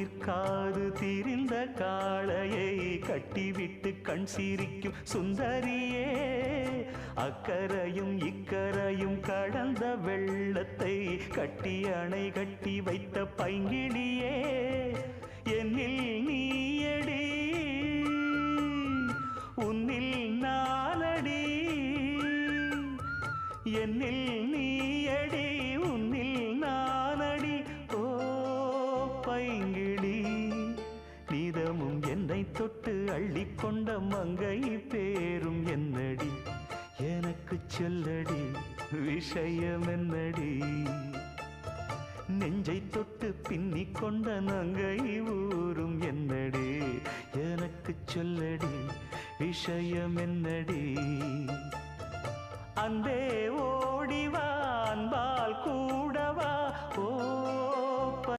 நிற்காது திரிந்த காளையை கட்டிவிட்டு கண் சிரிக்கும் சுந்தரியே, அக்கரையும் இக்கரையும் கடந்த வெள்ளத்தை கட்டி அணை கட்டி வைத்த பைங்கிளியே, என்னில் நீயடி உன்னில் நானடி, என்னில் நீயடி உன்னில் நானடி. ஓ பைங்கிளி, நீதமும் என்னை தொட்டு அள்ளிக்கொண்ட மங்கை பேரும் என்னடி, எனக்கு சொல்லடி விஷயம் என்னடி. நெஞ்சை தொட்டு பின்னிக் கொண்ட நங்கை ஊரும் என்னடி, எனக்கு சொல்லடி விஷயம் என்னடி. அன்பே ஓ